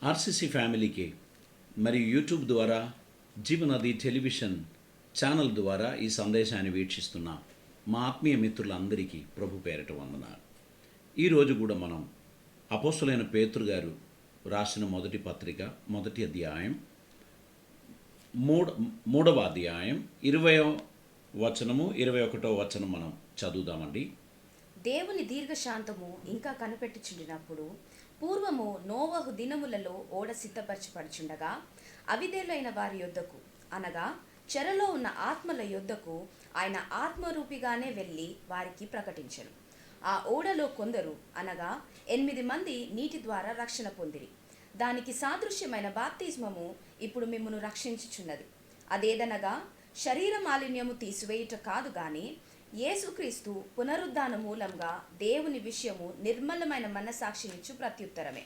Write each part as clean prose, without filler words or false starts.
RCC ఫ్యామిలీకి మరియు YouTube ద్వారా జీవనది టెలివిజన్ ఛానల్ ద్వారా ఈ సందేశాన్ని వీక్షిస్తున్న మా ఆత్మీయ మిత్రులందరికీ ప్రభు పేరట వందనాలు. ఈరోజు కూడా మనం అపోస్తలుడైన పేతురు గారు రాసిన మొదటి పత్రిక మొదటి అధ్యాయం మూడవ అధ్యాయం 20వ వచనము 21వ వచనం మనం చదువుదామండి. దేవుని దీర్ఘశాంతము ఇంకా కనిపెట్టుచుండినప్పుడు పూర్వము నోవహు దినములలో ఓడ సిద్ధపరచబడుచుండగా అవిధేయులైన వారి యొద్దకు అనగా చెరలో ఉన్న ఆత్మల యొద్దకు ఆయన ఆత్మరూపిగానే వెళ్ళి వారికి ప్రకటించెను. ఆ ఓడలో కొందరు అనగా 8 మంది నీటి ద్వారా రక్షణ పొందిరి. దానికి సాదృశ్యమైన బాప్తిస్మము ఇప్పుడు మిమ్మును రక్షించుచున్నది. అదేదనగా శరీర మాలిన్యము తీసివేయుట కాదు గాని యేసుక్రీస్తు పునరుద్ధాన మూలంగా దేవుని విషయము నిర్మలమైన మనసాక్షినిచ్చు ప్రత్యుత్తరమే.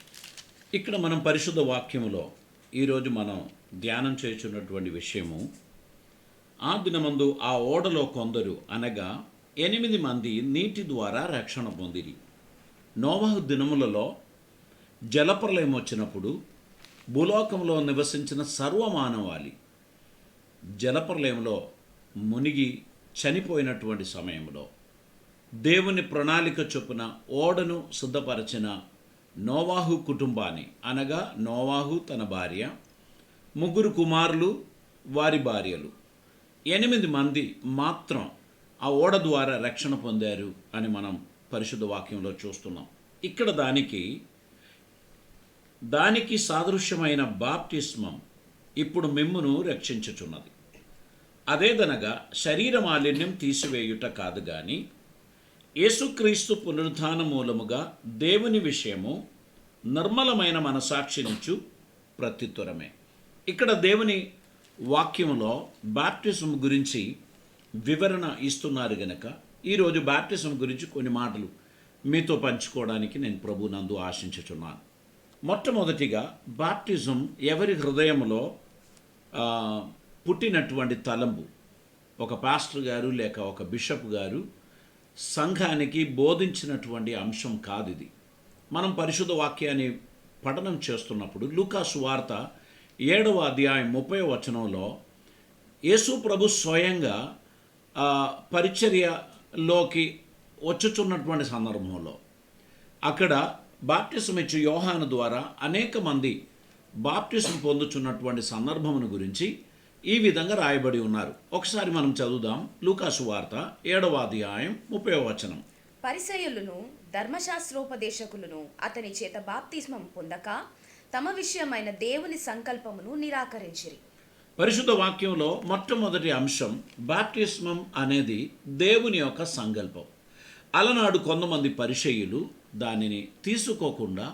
ఇక్కడ మనం పరిశుద్ధ వాక్యములో ఈరోజు మనం ధ్యానం చేస్తున్నటువంటి విషయము, ఆ దినమందు ఆ ఓడలో కొందరు అనగా 8 మంది నీటి ద్వారా రక్షణ పొందిరి. నోవహు దినములలో జలప్రలయం వచ్చినప్పుడు భూలోకంలో నివసించిన సర్వమానవాళి జలప్రలయంలో మునిగి చనిపోయినటువంటి సమయంలో దేవుని ప్రణాళిక చొప్పున ఓడను సిద్ధపరచిన నోవాహు కుటుంబాన్ని అనగా నోవాహు తన భార్య, 3 కుమారులు వారి భార్యలు, 8 మంది మాత్రం ఆ ఓడ ద్వారా రక్షణ పొందారు అని మనం పరిశుద్ధ వాక్యంలో చూస్తున్నాం. ఇక్కడ దానికి సాదృశ్యమైన బాప్టిస్మం ఇప్పుడు మిమ్మును రక్షించుచున్నది. అదేదనగా శరీర మాలిన్యం తీసివేయుట కాదు గాని యేసుక్రీస్తు పునరుద్ధాన మూలముగా దేవుని విషయము నిర్మలమైన మనసాక్షినిచ్చు ప్రత్యుత్తరమే. ఇక్కడ దేవుని వాక్యములో బాప్టిజం గురించి వివరణ ఇస్తున్నారు గనక ఈరోజు బాప్టిజం గురించి కొన్ని మాటలు మీతో పంచుకోవడానికి నేను ప్రభునందు ఆశించుచున్నాను. మొట్టమొదటిగా బాప్టిజం ఎవరి హృదయంలో పుట్టినటువంటి తలంపు. ఒక పాస్టర్ గారు లేక ఒక బిషప్ గారు సంఘానికి బోధించినటువంటి అంశం కాదు ఇది. మనం పరిశుద్ధ వాక్యాన్ని పఠనం చేస్తున్నప్పుడు లూకా సువార్త 7వ అధ్యాయం 30వ వచనంలో యేసు ప్రభు స్వయంగా పరిచర్యలోకి వచ్చుచున్నటువంటి సందర్భంలో అక్కడ బాప్టిజం ఇచ్చే యోహాను ద్వారా అనేక మంది బాప్టిజం పొందుచున్నటువంటి సందర్భమును గురించి ఈ విధంగా రాయబడి ఉన్నారు. ఒకసారి మనం చదువుదాం. లూకా సువార్త 7వ అధ్యాయం 30వ వచనం. పరిసయ్యులను ధర్మశాస్త్రోపదేశకులను అతని చేత బాప్తిస్మం పొందక తమ విషయమైన దేవుని సంకల్పమును నిరాకరించిరి. పరిశుద్ధ వాక్యంలో మొట్టమొదటి అంశం బాప్టిస్మం అనేది దేవుని యొక్క సంకల్పం. అలనాడు కొంతమంది పరిసయ్యులు దానిని తీసుకోకుండా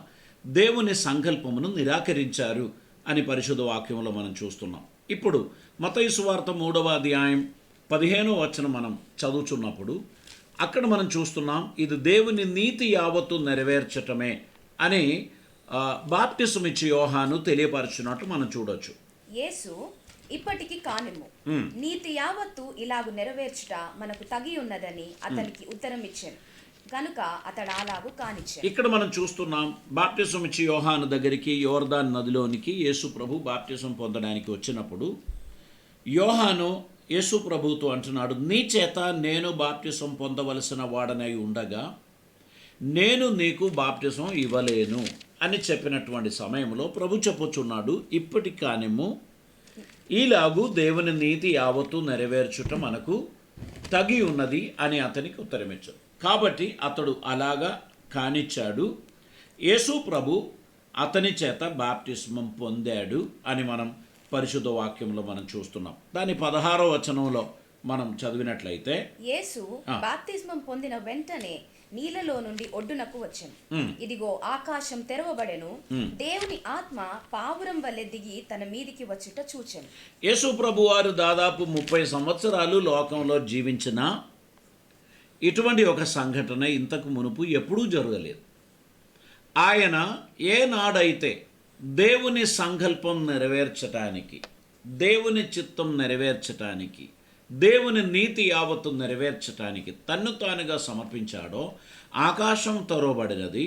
దేవుని సంకల్పమును నిరాకరించారు అని పరిశుద్ధ వాక్యంలో మనం చూస్తున్నాం. ఇప్పుడు మత్తయి సువార్త 3వ అధ్యాయం 15వ వచనం మనం చదువుతున్నప్పుడు అక్కడ మనం చూస్తున్నాం, ఇది దేవుని నీతి యావత్తు నెరవేర్చటమే అని బాప్టిజం ఇచ్చే యోహాను తెలియపరచున్నట్టు మనం చూడొచ్చు. యేసు ఇప్పటికి కానిమ్ము, నీతి యావత్తు ఇలాగు నెరవేర్చుట మనకు తగి ఉన్నదని అతనికి ఉత్తరం ఇచ్చాను కనుక అతడు అలాగూ కానిచ్చాడు. ఇక్కడ మనం చూస్తున్నాం, బాప్టిజం ఇచ్చి యోహాను దగ్గరికి యోర్దాన్ నదిలోనికి యేసు ప్రభు బాప్టిజం పొందడానికి వచ్చినప్పుడు యోహాను యేసు ప్రభుతో అంటున్నాడు, నీ చేత నేను బాప్టిజం పొందవలసిన వాడనై ఉండగా నేను నీకు బాప్టిజం ఇవ్వలేను అని చెప్పినటువంటి సమయంలో ప్రభు చెప్పుచున్నాడు, ఇప్పటికి కానిమ్ము, ఈలాగు దేవుని నీతి యావత్తు నెరవేర్చుట మనకు తగి ఉన్నది అని అతనికి ఉత్తరమిచ్చాడు. కాబట్టి అతడు అలాగా కానిచ్చాడు. యేసు ప్రభు అతని చేత బాప్టిస్మం పొందాడు అని మనం పరిశుద్ధ వాక్యంలో మనం చూస్తున్నాం. దాని 16వ వచనంలో మనం చదివినట్లయితే యేసు బాప్తిస్మం పొందిన వెంటనే నీళ్ళలో నుండి ఒడ్డునకు వచ్చెను. ఇదిగో ఆకాశం తెరవబడెను, దేవుని ఆత్మ పావురం వలె దిగి తన మీదికి వచ్చుట చూచెను. యేసు ప్రభు వారు దాదాపు 30 సంవత్సరాలు లోకంలో జీవించిన ఇటువంటి ఒక సంఘటన ఇంతకు మునుపు ఎప్పుడూ జరగలేదు. ఆయన ఏనాడైతే దేవుని సంకల్పం నెరవేర్చటానికి, దేవుని చిత్తం నెరవేర్చటానికి, దేవుని నీతి యావత్తు నెరవేర్చటానికి తన్ను తానుగా సమర్పించాడో ఆకాశం తెరవబడినది,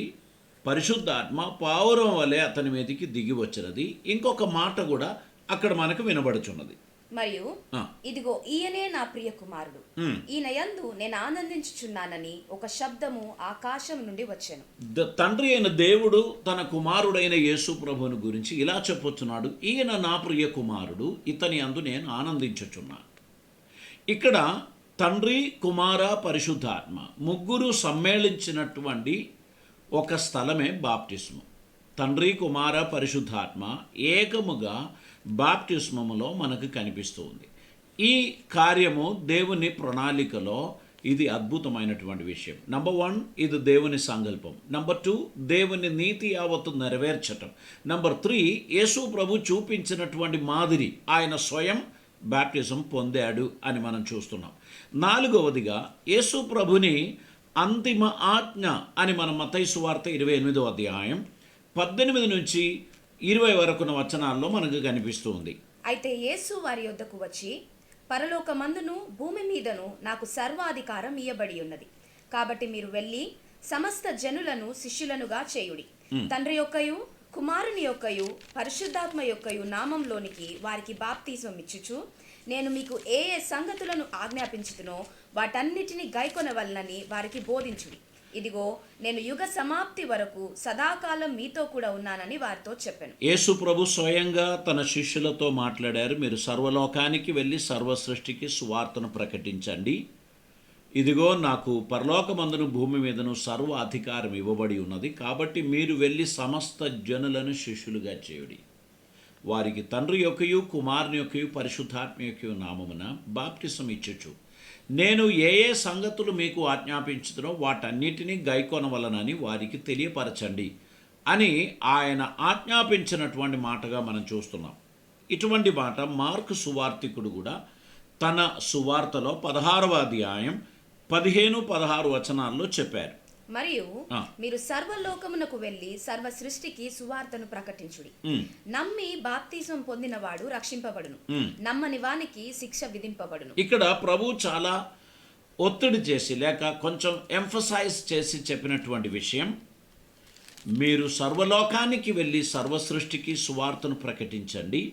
పరిశుద్ధాత్మ పావురం వలె అతని మీదకి దిగి వచ్చినది. ఇంకొక మాట కూడా అక్కడ మనకు వినబడుచున్నది. మరియు ఆ. ఇదిగో ఈయనే నా ప్రియ కుమారుడు, ఉమ్. ఈయన యందు నేను ఆనందించుచున్నానని ఒక శబ్దము ఆకాశం నుండి వచ్చెను. తండ్రి అయిన దేవుడు తన కుమారుడైన యేసు ప్రభువుని గురించి ఇలా చెప్పొచ్చున్నాడు, ఈయన నా ప్రియ కుమారుడు, ఇతని యందు నేను ఆనందించుచున్నాను. ఇక్కడ తండ్రి, కుమార, పరిశుద్ధాత్మ ముగ్గురు సమ్మేళించినటువంటి ఒక స్థలమే బాప్టిస్మం. తండ్రి, కుమార, పరిశుద్ధాత్మ ఏకముగా బాప్టిస్మములో మనకు కనిపిస్తుంది. ఈ కార్యము దేవుని ప్రణాళికలో ఇది అద్భుతమైనటువంటి విషయం. నంబర్ 1, ఇది దేవుని సంకల్పం. నంబర్ 2, దేవుని నీతి యావత్తు నెరవేర్చటం. నంబర్ 3, యేసు ప్రభు చూపించినటువంటి మాదిరి, ఆయన స్వయం బాప్టిజం పొందాడు అని మనం చూస్తున్నాం. 4వదిగా యేసు ప్రభుని అంతిమ ఆజ్ఞ అని మనం మత్తయి సువార్త 28వ అధ్యాయం 18 నుంచి 20 వరకున్న వచనాల్లో మనకు కనిపిస్తుంది. అయితే యేసు వారి యొద్దకు వచ్చి, పరలోకమందును భూమి మీదను నాకు సర్వాధికారం ఇయ్యబడి ఉన్నది, కాబట్టి మీరు వెళ్ళి సమస్త జనులను శిష్యులనుగా చేయుడి, తండ్రి యొక్కయు కుమారుని యొక్కయు పరిశుద్ధాత్మ యొక్కయు నామంలోనికి వారికి బాప్తిస్మం ఇచ్చుచు, నేను మీకు ఏ ఏ సంగతులను ఆజ్ఞాపించుతునో వాటన్నిటిని గైకొనవలనని వారికి బోధించుడి. ఇదిగో నేను యుగ సమాప్తి వరకు సదాకాలం మీతో కూడా ఉన్నానని వారితో చెప్పాను. యేసు ప్రభు స్వయంగా తన శిష్యులతో మాట్లాడారు, మీరు సర్వలోకానికి వెళ్ళి సర్వ సృష్టికి సువార్తను ప్రకటించండి. ఇదిగో నాకు పరలోకమందును భూమి మీదను సర్వ అధికారం ఇవ్వబడి ఉన్నది, కాబట్టి మీరు వెళ్ళి సమస్త జనులను శిష్యులుగా చేయుడి, వారికి తండ్రి యొక్కయు కుమారుని యొక్కయు పరిశుద్ధాత్మ యొక్కయు నామమున బాప్టిసం ఇచ్చుచు, నేను ఏ ఏ సంగతులు మీకు ఆజ్ఞాపించుతునో వాటన్నిటినీ గైకొనవలనని వారికి తెలియపరచండి అని ఆయన ఆజ్ఞాపించినటువంటి మాటగా మనం చూస్తున్నాం. ఇటువంటి మాట మార్కు సువార్తికుడు కూడా తన సువార్తలో 16వ అధ్యాయం 15-16 వచనాల్లో చెప్పారు. మరియు మీరు సర్వలోకమునకు వెళ్ళి సర్వ సృష్టికి సువార్తను ప్రకటించుడి. నమ్మి బాప్తిసం పొందినవాడు రక్షింపబడును, నమ్మని వానికి శిక్ష విధింపబడును. ఇక్కడ ప్రభు చాలా ఒత్తిడి చేసి లేక కొంచెం ఎంఫసైజ్ చేసి చెప్పినటువంటి విషయం, మీరు సర్వలోకానికి వెళ్ళి సర్వ సృష్టికి సువార్తను ప్రకటించండి,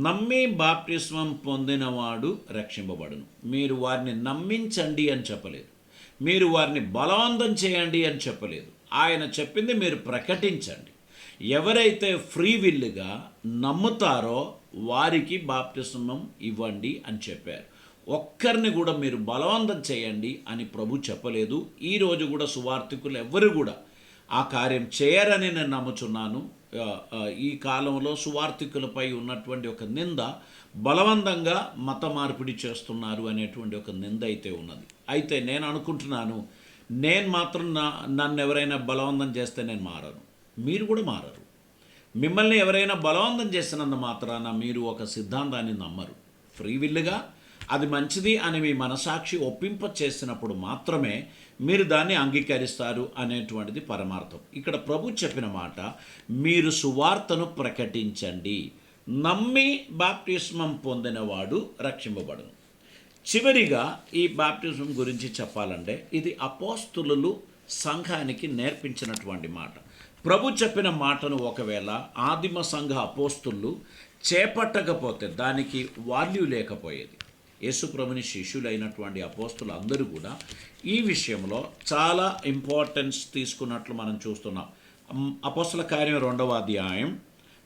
నమ్మి బాప్తిస్మం పొందినవాడు రక్షింపబడును. మీరు వారిని నమ్మించండి అని చెప్పలేదు, మీరు వారిని బలవంతం చేయండి అని చెప్పలేదు. ఆయన చెప్పింది మీరు ప్రకటించండి. ఎవరైతే ఫ్రీ విల్లుగా నమ్ముతారో వారికి బాప్తిస్మం ఇవ్వండి అని చెప్పారు. ఒక్కరిని కూడా మీరు బలవంతం చేయండి అని ప్రభు చెప్పలేదు. ఈరోజు కూడా సువార్తికులు ఎవ్వరు కూడా ఆ కార్యం చేయరని నేను నమ్ముచున్నాను. ఈ కాలంలో సువార్తికులపై ఉన్నటువంటి ఒక నింద, బలవంతంగా మత మార్పిడి చేస్తున్నారు అనేటువంటి ఒక నింద అయితే ఉన్నది. అయితే నేను అనుకుంటున్నాను, నేను మాత్రం నన్ను ఎవరైనా బలవంతం చేస్తే నేను మారను, మీరు కూడా మారరు. మిమ్మల్ని ఎవరైనా బలవంతం చేసినంత మాత్రాన మీరు ఒక సిద్ధాంతాన్ని నమ్మరు. ఫ్రీ విల్లుగా అది మంచిది అని మీ మనసాక్షి ఒప్పింప చేసినప్పుడు మాత్రమే మీరు దాన్ని అంగీకరిస్తారు అనేటువంటిది పరమార్థం. ఇక్కడ ప్రభు చెప్పిన మాట, మీరు సువార్తను ప్రకటించండి, నమ్మి బాప్టిస్మం పొందినవాడు రక్షింపబడును. చివరిగా ఈ బాప్టిజం గురించి చెప్పాలంటే ఇది అపోస్తులు సంఘానికి నేర్పించినటువంటి మాట. ప్రభు చెప్పిన మాటను ఒకవేళ ఆదిమ సంఘ అపోస్తులు చేపట్టకపోతే దానికి వాల్యూ లేకపోయేది. యేసు ప్రభుని శిష్యులైనటువంటి అపోస్తులు అందరూ కూడా ఈ విషయంలో చాలా ఇంపార్టెన్స్ తీసుకున్నట్లు మనం చూస్తున్నాం. అపోస్తుల కార్యం 2వ అధ్యాయం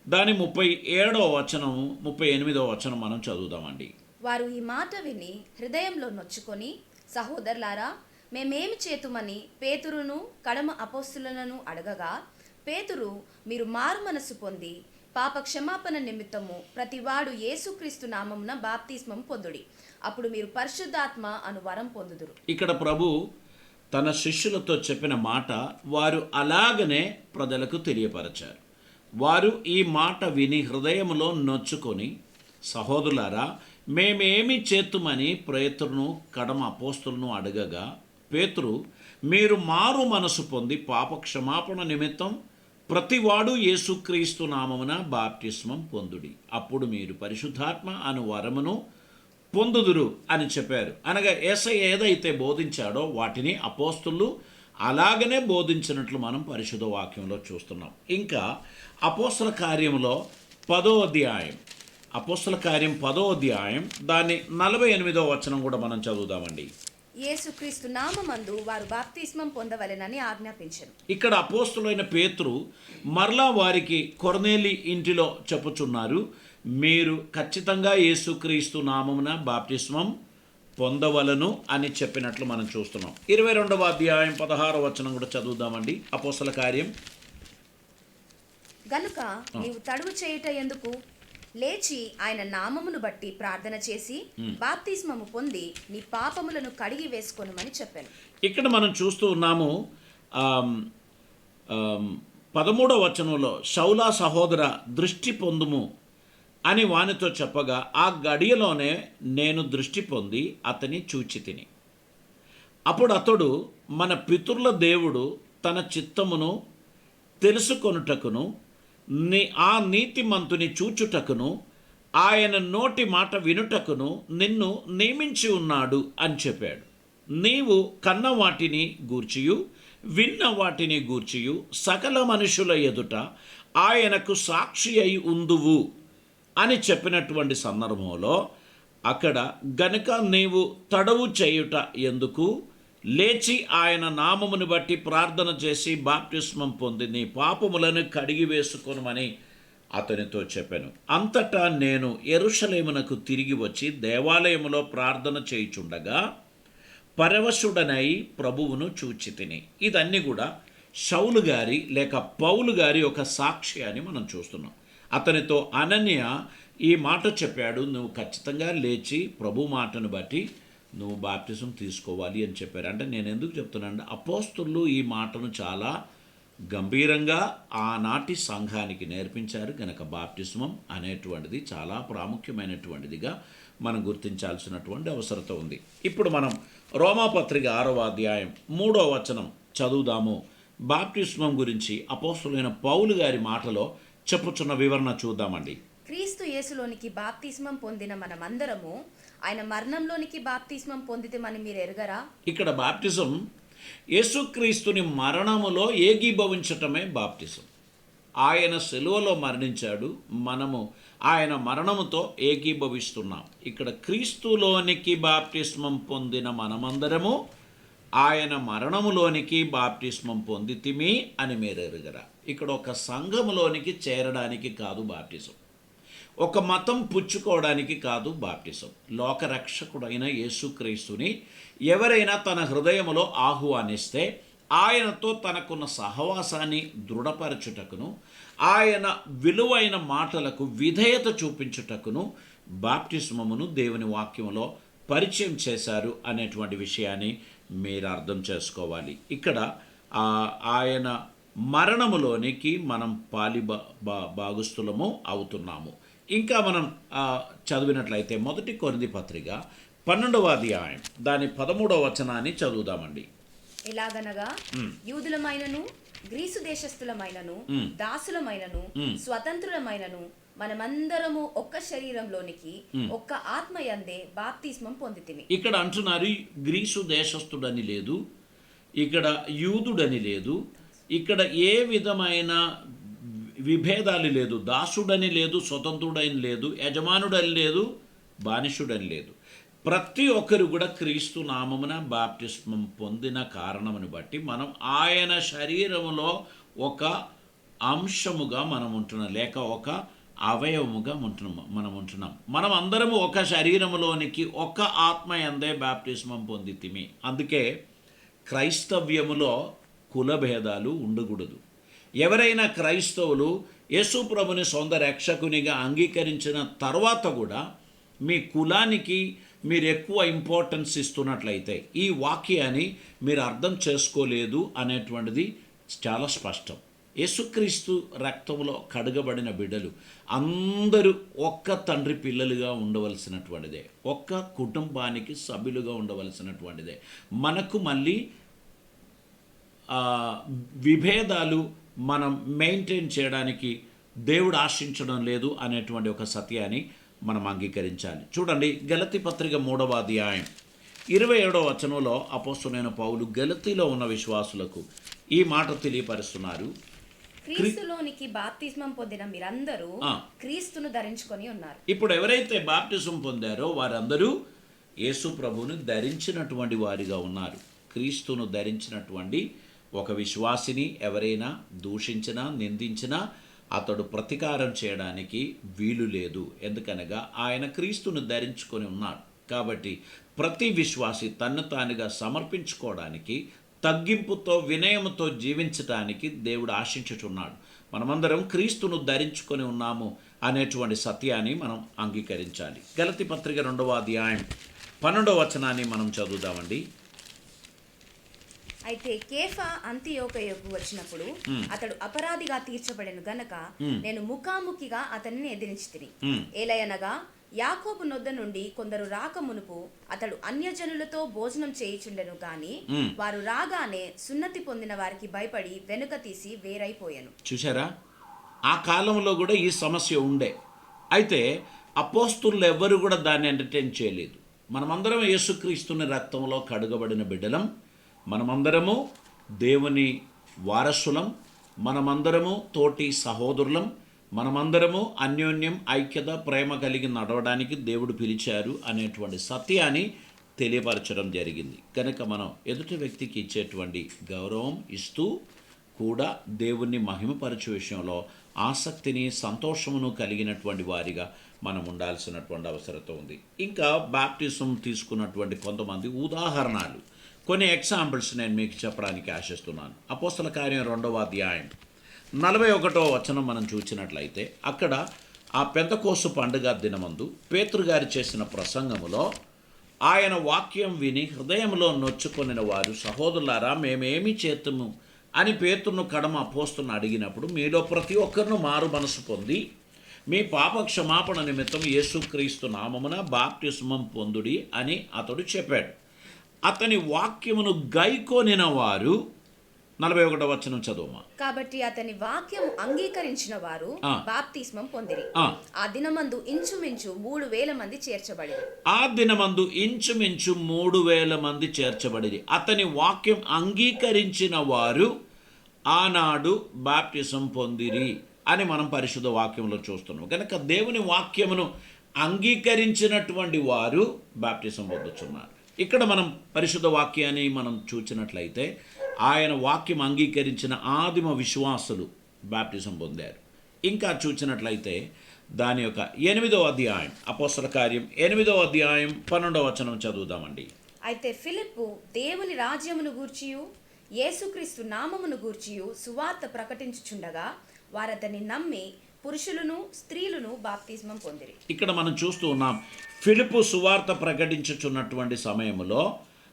దాని 37వ వచనం 38వ వచనం మనం చదువుదామండి. వారు ఈ మాట విని హృదయంలో నొచ్చుకొని, సహోదరులారా, మేమేమి చేతుమని పేతురును కడమ అపోస్తులను అడగగా, పేతురు, మీరు మారు మనసు పొంది పాప క్షమాపణ నిమిత్తము ప్రతివాడు యేసుక్రీస్తు నామమున బాప్తిస్మం పొందుడి, అప్పుడు మీరు పరిశుద్ధాత్మ అను వరం పొందుదురు. ఇక్కడ ప్రభు తన శిష్యులతో చెప్పిన మాట వారు అలాగనే ప్రజలకు తెలియపరచారు. వారు ఈ మాట విని హృదయంలో నొచ్చుకొని, సహోదరులారా, మేమేమి చేతుమని పేతురును కడమ అపోస్తులను అడగగా, పేతురు, మీరు మారు మనసు పొంది పాప క్షమాపణ నిమిత్తం ప్రతివాడు యేసుక్రీస్తు నామమున బాప్టిస్మం పొందుడి, అప్పుడు మీరు పరిశుద్ధాత్మ అను వరమును పొందుదురు అని చెప్పారు. అనగా యేసయ్య ఏదైతే బోధించాడో వాటిని అపోస్తులు అలాగనే బోధించినట్లు మనం పరిశుద్ధ వాక్యంలో చూస్తున్నాం. ఇంకా అపోస్తల కార్యంలో 10వ అధ్యాయం, అపోస్తల కార్యం 10వ అధ్యాయం దాని 48వ వచనం కూడా మనం చదువుదామండి. యేసుక్రీస్తు నామమందు వారు బాప్తిస్మం పొందవలెనని ఆజ్ఞాపించెను. ఇక్కడ అపోస్తలుడైన పేతురు మరలా వారికి కొర్నేలి ఇంటిలో చెప్పుచున్నారు, మీరు ఖచ్చితంగా యేసుక్రీస్తు నామమున బాప్తిస్మం పొందవలను అని చెప్పినట్లు మనం చూస్తున్నాం. 22వ అధ్యాయం 16వ వచనం కూడా చదువుదామండి. అపోస్తల కార్యం. గనుక నీవు తడువు చేయుట ఎందుకు? లేచి ఆయన నామమును బట్టి ప్రార్థన చేసి బాప్తిస్మము పొంది నీ పాపములను కడిగి వేసుకొనుమని చెప్పాను. ఇక్కడ మనం చూస్తూ ఉన్నాము 13వ వచనంలో శౌలా సహోదర దృష్టి పొందుము అని వానితో చెప్పగా ఆ గడియలోనే నేను దృష్టి పొంది అతని చూచితిని. అప్పుడు అతడు మన పితరుల దేవుడు తన చిత్తమును తెలుసుకొనుటకును ఆ నీతిమంతుని చూచుటకును ఆయన నోటి మాట వినుటకును నిన్ను నియమించి ఉన్నాడు అని చెప్పాడు. నీవు కన్న వాటిని గూర్చియు విన్న వాటిని గూర్చియు సకల మనుషుల ఎదుట ఆయనకు సాక్షి అయి ఉందువు అని చెప్పినటువంటి సందర్భంలో అక్కడ గనుక నీవు తడవు చేయుట ఎందుకు? లేచి ఆయన నామమును బట్టి ప్రార్థన చేసి బాప్తిస్మం పొంది నీ పాపములను కడిగి వేసుకొనుమని అతనితో చెప్పాను. అంతటా నేను యెరూషలేమునకు తిరిగి వచ్చి దేవాలయములో ప్రార్థన చేయుచుండగా పరవశుడనై ప్రభువును చూచితిని. ఇదన్నీ కూడా షౌలు గారి లేక పౌలు గారి ఒక సాక్షి అని మనం చూస్తున్నాం. అతనితో అనన్య ఈ మాట చెప్పాడు, నువ్వు ఖచ్చితంగా లేచి ప్రభు మాటను బట్టి నువ్వు బాప్తిజం తీసుకోవాలి అని చెప్పారు. అంటే నేను ఎందుకు చెప్తున్నానంటే అపోస్తలులు ఈ మాటను చాలా గంభీరంగా ఆనాటి సంఘానికి నేర్పించారు కనుక బాప్తిస్మం అనేటువంటిది చాలా ప్రాముఖ్యమైనటువంటిదిగా మనం గుర్తించాల్సినటువంటి అవసరత ఉంది. ఇప్పుడు మనం రోమాపత్రిక 6వ అధ్యాయం 3వ వచనం చదువుదాము. బాప్తిస్మం గురించి అపోస్తలుడైన పౌలు గారి మాటలో చెప్పుచున్న వివరణ చూద్దామండి. క్రీస్తు యేసులోనికి బాప్తిస్మం పొందిన మనమందరము ఆయన మరణంలోనికి బాప్తిస్మం పొందితమని మీరు ఎరుగరా? ఇక్కడ బాప్తిజం యేసుక్రీస్తుని మరణములో ఏకీభవించటమే బాప్తిజం. ఆయన సిలువలో మరణించాడు, మనము ఆయన మరణముతో ఏకీభవిస్తున్నాం. ఇక్కడ క్రీస్తులోనికి బాప్తిస్మం పొందిన మనమందరము ఆయన మరణములోనికి బాప్తిస్మం పొందితిమి అని మీరు ఎరుగరా? ఇక్కడ ఒక సంఘములోనికి చేరడానికి కాదు బాప్తిజం, ఒక మతం పుచ్చుకోవడానికి కాదు బాప్తిజం. లోకరక్షకుడైన యేసుక్రీస్తుని ఎవరైనా తన హృదయములో ఆహ్వానిస్తే ఆయనతో తనకున్న సహవాసాన్ని దృఢపరచుటకును ఆయన విలువైన మాటలకు విధేయత చూపించుటకును బాప్తిస్మమును దేవుని వాక్యములో పరిచయం చేశారు అనేటువంటి విషయాన్ని మీరు అర్థం చేసుకోవాలి. ఇక్కడ ఆయన మరణములోనికి మనం భాగస్థులము అవుతున్నాము. ఇంకా మనం చదివినట్లయితే 1 కొరింథీ పత్రిక 12వ అధ్యాయం దాని 13వ వచనాన్ని చదువుదామండి. ఎలాగనగా యూదులమైనను గ్రీసు దేశస్థులమైనను దాసులమైనను స్వతంత్రులమైనను మనమందరము ఒక్క శరీరంలోనికి ఒక్క ఆత్మయందే బాప్తిస్మం పొందితిమి. ఇక్కడ అంటున్నారు గ్రీసు దేశస్థుడని లేదు, ఇక్కడ యూదుడని లేదు, ఇక్కడ ఏ విధమైన విభేదాలు లేదు. దాసుడని లేదు, స్వతంత్రుడని లేదు, యజమానుడని లేదు, బానిసుడని లేదు. ప్రతి ఒక్కరు కూడా క్రీస్తు నామమున బాప్తిస్మం పొందిన కారణమును బట్టి మనం ఆయన శరీరములో ఒక అంశముగా మనం ఉంటున్నాం, లేక ఒక అవయవముగా మనం ఉంటున్నాం. మనం అందరము ఒక శరీరములోనికి ఒక ఆత్మ యందే బాప్తిస్మం పొందితిమి. అందుకే క్రైస్తవ్యములో కులభేదాలు ఉండకూడదు. ఎవరైనా క్రైస్తవులు యేసు ప్రభుని సొంత రక్షకునిగా అంగీకరించిన తర్వాత కూడా మీ కులానికి మీరు ఎక్కువ ఇంపార్టెన్స్ ఇస్తున్నట్లయితే ఈ వాక్యాన్ని మీరు అర్థం చేసుకోలేదు అనేటువంటిది చాలా స్పష్టం. యేసుక్రీస్తు రక్తంలో కడగబడిన బిడ్డలు అందరూ ఒక్క తండ్రి పిల్లలుగా ఉండవలసినటువంటిదే, ఒక్క కుటుంబానికి సభ్యులుగా ఉండవలసినటువంటిదే. మనకు మళ్ళీ విభేదాలు మనం మెయింటైన్ చేయడానికి దేవుడు ఆశించడం లేదు అనేటువంటి ఒక సత్యాన్ని మనం అంగీకరించాలి. చూడండి, గలతీ పత్రిక 3వ అధ్యాయం 27వ వచనంలో అపోస్తలుడైన పౌలు గలతీలో ఉన్న విశ్వాసులకు ఈ మాట తెలియపరుస్తున్నారు. క్రీస్తులోనికి బాప్తిస్మం పొందిన మీరందరూ ఆ. క్రీస్తును ధరించుకొని ఉన్నారు. ఇప్పుడు ఎవరైతే బాప్టిజం పొందారో వారందరూ యేసు ప్రభువుని ధరించినటువంటి వారిగా ఉన్నారు. క్రీస్తును ధరించినటువంటి ఒక విశ్వాసిని ఎవరైనా దూషించినా నిందించినా అతడు ప్రతీకారం చేయడానికి వీలు లేదు. ఎందుకనగా ఆయన క్రీస్తును ధరించుకొని ఉన్నాడు. కాబట్టి ప్రతి విశ్వాసి తన్ను తానుగా సమర్పించుకోవడానికి, తగ్గింపుతో వినయముతో జీవించడానికి దేవుడు ఆశించుచున్నాడు. మనమందరం క్రీస్తును ధరించుకొని ఉన్నాము అనేటువంటి సత్యాన్ని మనం అంగీకరించాలి. గలతీ పత్రిక 2వ అధ్యాయం 12వ వచనాన్ని మనం చదువుదామండి. అయితే కేఫా అంతియోకయకు వచ్చినప్పుడు అతడు అపరాధిగా తీర్చబడెను గనక నేను ముఖాముఖిగా అతనిని ఎదిరించితిని. ఏలయనగా యాకోబు నొద్ద నుండి కొందరు రాక మునుపు అతడు అన్యజనులతో భోజనం చేయుచుండెను గాని వారు రాగానే సున్నతి పొందిన వారికి భయపడి వెనుక తీసి వేరైపోయాను. చూసారా, ఆ కాలంలో కూడా ఈ సమస్య ఉండే. అయితే అపోస్తులు ఎవరు కూడా దాన్ని ఎంటర్టైన్ చేయలేదు. మనమందరం యేసుక్రీస్తుని రక్తంలో కడుగబడిన బిడ్డలం, మనమందరము దేవుని వారసులం, మనమందరము తోటి సహోదరులం, మనమందరము అన్యోన్యం ఐక్యత ప్రేమ కలిగి నడవడానికి దేవుడు పిలిచారు అనేటువంటి సత్యాన్ని తెలియపరచడం జరిగింది. కనుక మనం ఎదుటి వ్యక్తికి ఇచ్చేటువంటి గౌరవం ఇస్తూ కూడా దేవుణ్ణి మహిమపరచే విషయంలో ఆసక్తిని సంతోషమును కలిగినటువంటి వారిగా మనం ఉండాల్సినటువంటి అవసరత ఉంది. ఇంకా బాప్టిజం తీసుకున్నటువంటి కొంతమంది ఉదాహరణలు, కొన్ని ఎగ్జాంపుల్స్ నేను మీకు చెప్పడానికి ఆశిస్తున్నాను. అపోస్తల కార్యం 2వ అధ్యాయం 41వ వచనం మనం చూసినట్లయితే అక్కడ ఆ పెంతెకోస్తు పండుగ దినమందు పేతురు గారు చేసిన ప్రసంగములో ఆయన వాక్యం విని హృదయంలో నొచ్చుకొనిన వారు, సహోదరులారా మేమేమి చేతుము అని పేతురును కడమ అపోస్తులను అడిగినప్పుడు, మీలో ప్రతి ఒక్కరిను మారు మనసు పొంది మీ పాప క్షమాపణ నిమిత్తం యేసుక్రీస్తు నామమున బాప్తిస్మం పొందుడి అని అతడు చెప్పాడు. అతని వాక్యమును గైకొనిన వారు 41వ వచనం చదువుమా. కాబట్టి అతని వాక్యం అంగీకరించిన వారు బాప్తిస్మం పొందిరి. ఆ దినమందు ఇంచుమించు 3,000 మంది చేర్చబడి. ఆ దినమందు ఇంచుమించు 3,000 మంది చేర్చబడి అతని వాక్యం అంగీకరించిన వారు ఆనాడు బాప్తిసం పొందిరి అని మనం పరిశుద్ధ వాక్యంలో చూస్తున్నాం. కనుక దేవుని వాక్యమును అంగీకరించినటువంటి వారు బాప్తిసం పొందుతున్నారు. ఇక్కడ మనం పరిశుద్ధ వాక్యాన్ని మనం చూసినట్లయితే ఆయన వాక్యం అంగీకరించిన ఆదిమ విశ్వాసులు బాప్టిజం పొందారు. ఇంకా చూసినట్లయితే దాని యొక్క 8వ అధ్యాయం అపోస్తల కార్యం 8వ అధ్యాయం 12వ వచనం చదువుదామండి. అయితే ఫిలిప్పు దేవుని రాజ్యమును గూర్చియు యేసుక్రీస్తు నామమును గూర్చియు సువార్త ప్రకటించుచుండగా వారతని నమ్మి పురుషులను స్త్రీలను బాప్తిస్మం పొందిరి. ఇక్కడ మనం చూస్తూ ఉన్నాం, ఫిలిప్పు సువార్త ప్రకటించుచున్నటువంటి సమయంలో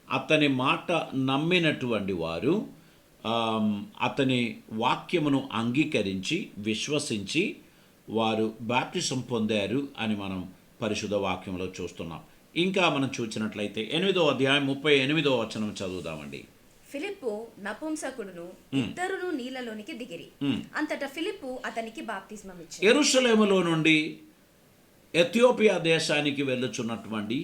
అతని మాట నమ్మినటువంటి వారు అతని వాక్యమును అంగీకరించి విశ్వసించి వారు బాప్తిసం పొందారు అని మనం పరిశుద్ధ వాక్యంలో చూస్తున్నాం. ఇంకా మనం చూసినట్లయితే 8వ అధ్యాయం 38వ వచనం చదువుదామండి. ఫిలిప్పు నపుంసకుడును ఇద్దరును నీళ్ళలోనికి దిగిరి. అంతటా ఫిలిప్పు అతనికి బాప్తిస్మం ఇచ్చాడు. యెరూషలేములో నుండి ఎథియోపియా దేశానికి వెళ్ళుచున్నటువంటి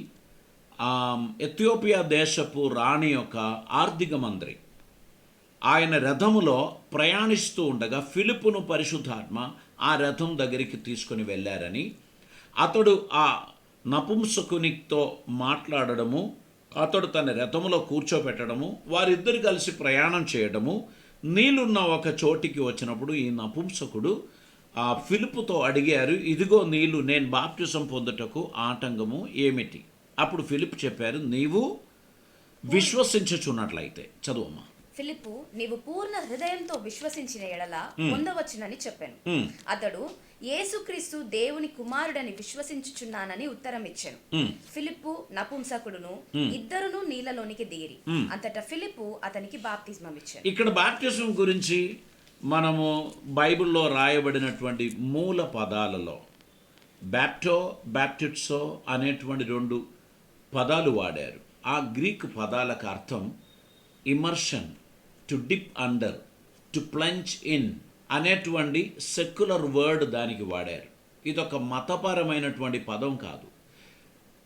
ఎథియోపియా దేశపు రాణి యొక్క ఆర్థిక మంత్రి ఆయన రథములో ప్రయాణిస్తూ ఉండగా ఫిలిప్పును పరిశుద్ధాత్మ ఆ రథం దగ్గరికి తీసుకొని వెళ్ళారని, అతడు ఆ నపుంసకునితో మాట్లాడడము, అతడు తన రథములో కూర్చోబెట్టడము, వారిద్దరు కలిసి ప్రయాణం చేయడము, నీళ్ళున్న ఒక చోటికి వచ్చినప్పుడు ఈ నపుంసకుడు ఆ ఫిలిప్పుతో అడిగారు, ఇదిగో నీళ్ళు, నేను బాప్తిసం పొందుటకు ఆటంకము ఏమిటి? అప్పుడు ఫిలిప్ చెప్పారు, నీవు విశ్వసించుచున్నట్లయితే. చదువమ్మా. ఫిలిప్పు, నీవు పూర్ణ హృదయంతో విశ్వసించిన ఎడల పొందవచ్చునని చెప్పాను. అతడు యేసుక్రీస్తు దేవుని కుమారుడని విశ్వసించుచున్నానని ఉత్తరం ఇచ్చాను. ఫిలిప్పు నపుంసకుడును ఇద్దరును నీళ్ళలోనికి దిగిరి. అంతటా ఫిలిప్పు అతనికి బాప్తిస్మం ఇచ్చాడు. ఇక్కడ బాప్తిస్మం గురించి మనము బైబిల్లో రాయబడినటువంటి మూల పదాలలో బ్యాప్టిట్సో అనేటువంటి 2 పదాలు వాడారు. ఆ గ్రీక్ పదాలకు అర్థం immersion, to dip under, to plunge in అనేటువంటి సెక్యులర్ వర్డ్ దానికి వాడారు. ఇదొక మతపరమైనటువంటి పదం కాదు.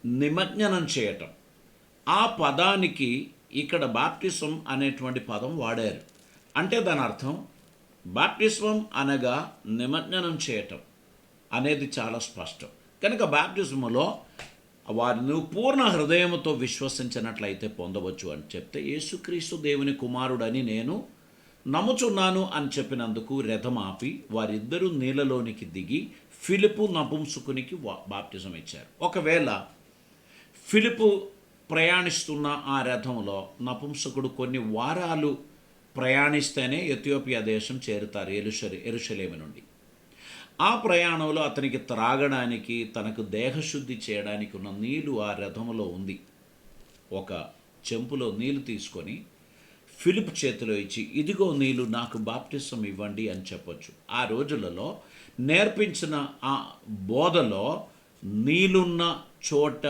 నిమజ్జనం చేయటం, ఆ పదానికి ఇక్కడ బాప్టిజం అనేటువంటి పదం వాడారు. అంటే దాని అర్థం బాప్టిజం అనగా నిమజ్జనం చేయటం అనేది చాలా స్పష్టం. కనుక బాప్టిజములో వారిని పూర్ణ హృదయముతో విశ్వసించినట్లయితే పొందవచ్చు అని చెప్తే, యేసుక్రీస్తు దేవుని కుమారుడని నేను నమ్ముచున్నాను అని చెప్పినందుకు రథం ఆపి వారిద్దరూ నీళ్ళలోనికి దిగి ఫిలిపు నపుంసకునికి బాప్టిజం ఇచ్చారు. ఒకవేళ ఫిలిపు ప్రయాణిస్తున్న ఆ రథంలో నపుంసకుడు కొన్ని వారాలు ప్రయాణిస్తేనే ఎథియోపియా దేశం చేరుతారు, యెరూషలేము నుండి. ఆ ప్రయాణంలో అతనికి త్రాగడానికి, తనకు దేహశుద్ధి చేయడానికి ఉన్న నీళ్లు ఆ రథంలో ఉంది. ఒక చెంపులో నీళ్లు తీసుకొని ఫిలిప్ చేతిలో ఇచ్చి, ఇదిగో నీళ్ళు, నాకు బాప్టిజం ఇవ్వండి అని చెప్పొచ్చు. ఆ రోజులలో నేర్పించిన ఆ బోధలో నీళ్ళున్న చోట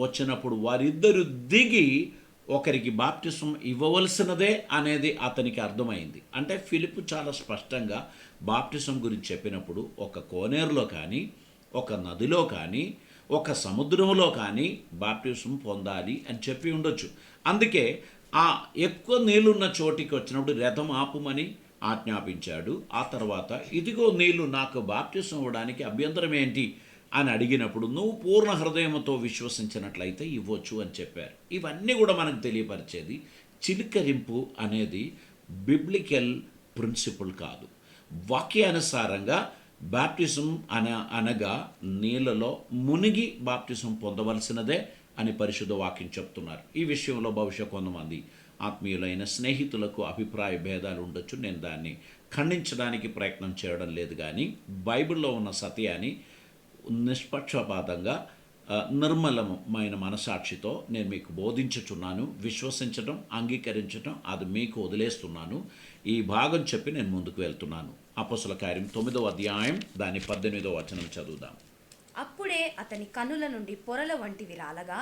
వచ్చినప్పుడు వారిద్దరూ దిగి ఒకరికి బాప్టిజం ఇవ్వవలసినదే అనేది అతనికి అర్థమైంది. అంటే ఫిలిప్ చాలా స్పష్టంగా బాప్టిజం గురించి చెప్పినప్పుడు ఒక కోనేరులో కానీ, ఒక నదిలో కానీ, ఒక సముద్రంలో కానీ బాప్టిజం పొందాలి అని చెప్పి ఉండొచ్చు. అందుకే ఆ ఎక్కువ నీళ్ళున్న చోటికి వచ్చినప్పుడు రథం ఆపుమని ఆజ్ఞాపించాడు. ఆ తర్వాత ఇదిగో నీళ్ళు, నాకు బాప్టిజం ఇవ్వడానికి అభ్యంతరం ఏంటి అని అడిగినప్పుడు నువ్వు పూర్ణ హృదయంతో విశ్వసించినట్లయితే ఇవ్వచ్చు అని చెప్పారు. ఇవన్నీ కూడా మనకు తెలియపరిచేది చిలకరింపు అనేది బిబ్లికల్ ప్రిన్సిపల్ కాదు. వాక్యానుసారంగా బాప్టిజం అనగా నీళ్ళలో మునిగి బాప్టిజం పొందవలసినదే అని పరిశుద్ధ వాక్యం చెప్తున్నారు. ఈ విషయంలో బహుశా కొంతమంది ఆత్మీయులైన స్నేహితులకు అభిప్రాయ భేదాలు ఉండొచ్చు. నేను దాన్ని ఖండించడానికి ప్రయత్నం చేయడం లేదు, కానీ బైబిల్లో ఉన్న సత్యాన్ని నిష్పక్షపాతంగా నిర్మలమైన మనసాక్షితో నేను మీకు బోధించుచున్నాను. విశ్వసించడం, అంగీకరించడం అది మీకు వదిలేస్తున్నాను. ఈ భాగం చెప్పి నేను ముందుకు వెళ్తున్నాను. అపోస్తల కార్యం 9వ అధ్యాయం దాని 18వ వచనం చదువుదాం. అప్పుడే అతని కన్నుల నుండి పొరల వంటివి రాలగా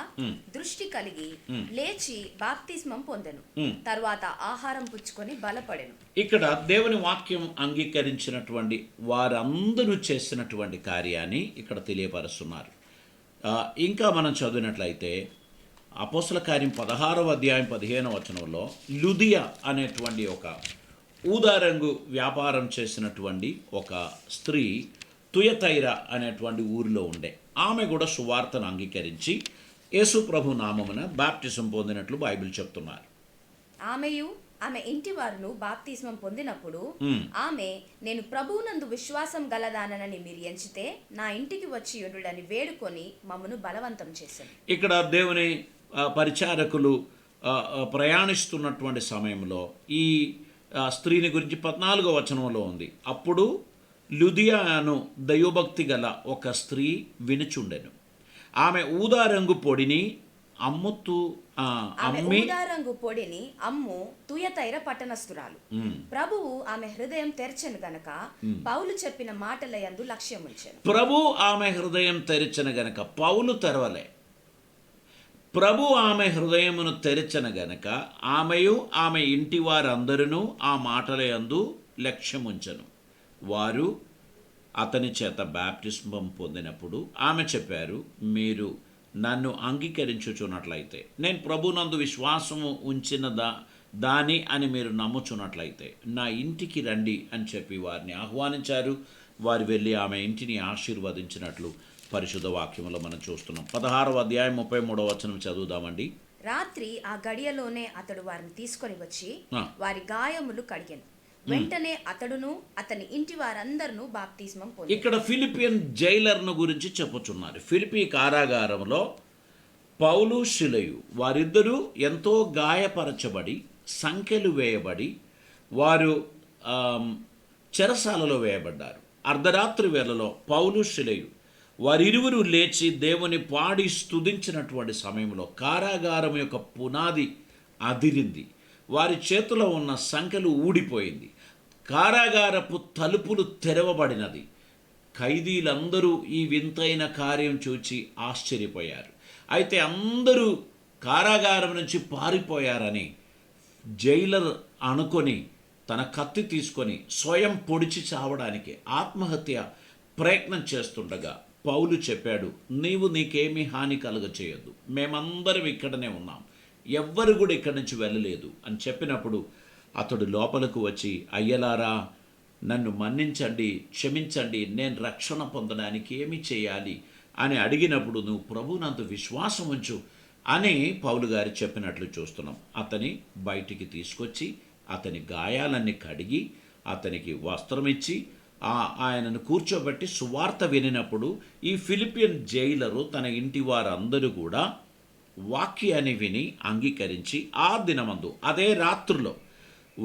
దృష్టి కలిగి లేచి బాప్తిస్మం పొందెను. తర్వాత ఆహారం పుచ్చుకొని బలపడెను. ఇక్కడ దేవుని వాక్యం అంగీకరించినటువంటి వారందరూ చేసినటువంటి కార్యాన్ని ఇక్కడ తెలియపరుస్తున్నారు. ఇంకా మనం చదివినట్లయితే అపోస్తల కార్యం 16వ అధ్యాయం 15వ వచనంలో లుదియా అనేటువంటి ఒక ఊదారంగు వ్యాపారం చేసినటువంటి ఒక స్త్రీ తుయతైర అనేటువంటి ఊరిలో ఉండే. ఆమె కూడా సువార్తను అంగీకరించి యేసు ప్రభు నామమున బాప్టిజం పొందినట్లు బైబిల్ చెప్తున్నారు. ఆమెయు ఆమె ఇంటి వారును బాప్తిస్మం పొందినప్పుడు ఆమె, నేను ప్రభువునందు విశ్వాసం గలదానని మీరు ఎంచితే నా ఇంటికి వచ్చి ఉండుడని వేడుకొని మమ్మను బలవంతం చేశాను. ఇక్కడ దేవుని పరిచారకులు ప్రయాణిస్తున్నటువంటి సమయంలో ఈ స్త్రీని గురించి 14వ వచనంలో ఉంది. అప్పుడు లుదియాను దైవభక్తి గల ఒక స్త్రీ వినుచుండెను. ఆమె ఊదారంగు పొడిని ఊదారంగు పొడిని అమ్ము తుయతైర పట్టణస్థురాలు. ప్రభువు ఆమె హృదయం తెరచెను గనక పౌలు చెప్పిన మాటల యందు లక్ష్యముంచెను. ప్రభు ఆమె హృదయం తెరచెను గనక పౌలు తెరవలే. ప్రభు ఆమె హృదయమును తెరచెను గనక ఆమెయు ఆమె ఇంటి వారందరూ ఆ మాటల యందు లక్ష్యముంచెను. వారు అతని చేత బాప్టిస్మం పొందినప్పుడు ఆమె చెప్పారు, మీరు నన్ను అంగీకరించుచున్నట్లయితే, నేను ప్రభునందు విశ్వాసము ఉంచిన దాని అని మీరు నమ్ముచున్నట్లయితే నా ఇంటికి రండి అని చెప్పి వారిని ఆహ్వానించారు. వారు వెళ్ళి ఆమె ఇంటిని ఆశీర్వదించినట్లు పరిశుద్ధ వాక్యంలో మనం చూస్తున్నాం. 16వ అధ్యాయం 33వ వచనం చదువుదామండి. రాత్రి ఆ గడియలోనే అతడు వారిని తీసుకొని వచ్చి వారి గాయములు కడిగెను. వెంటనే అతడును అతని ఇంటి వారందరూ బాప్తిస్మం పొందారు. ఇక్కడ ఫిలిపియన్ జైలర్ను గురించి చెప్పుచున్నారు. ఫిలిపి కారాగారంలో పౌలు శిలయు వారిద్దరూ ఎంతో గాయపరచబడి సంకెలు వేయబడి వారు చెరసాలలో వేయబడ్డారు. అర్ధరాత్రి వేళలో పౌలు శిలయు వారిరువురు లేచి దేవుని పాడి స్తుతించినటువంటి సమయంలో కారాగారం యొక్క పునాది అదిరింది. వారి చేతిలో ఉన్న సంకెలు ఊడిపోయింది. కారాగారపు తలుపులు తెరవబడినది. ఖైదీలందరూ ఈ వింతైన కార్యం చూచి ఆశ్చర్యపోయారు. అయితే అందరూ కారాగారం నుంచి పారిపోయారని జైలర్ అనుకొని తన కత్తి తీసుకొని స్వయం పొడిచి చావడానికి ఆత్మహత్య ప్రయత్నం చేస్తుండగా పౌలు చెప్పాడు, నీవు నీకేమీ హాని కలుగ చేయొద్దు, మేమందరం ఇక్కడనే ఉన్నాం, ఎవ్వరు కూడా ఇక్కడి నుంచి వెళ్ళలేదు అని చెప్పినప్పుడు అతడు లోపలకు వచ్చి, అయ్యలారా నన్ను మన్నించండి, క్షమించండి, నేను రక్షణ పొందడానికి ఏమి చేయాలి అని అడిగినప్పుడు, నువ్వు ప్రభునందు విశ్వాసం ఉంచు అని పౌలు గారు చెప్పినట్లు చూస్తున్నాం. అతని బయటికి తీసుకొచ్చి అతని గాయాలన్నీ కడిగి అతనికి వస్త్రం ఇచ్చి ఆయనను కూర్చోబెట్టి సువార్త వినినప్పుడు ఈ ఫిలిపియన్ జైలరు తన ఇంటి వారందరూ కూడా వాక్యాన్ని విని అంగీకరించి ఆ దినమందు అదే రాత్రిలో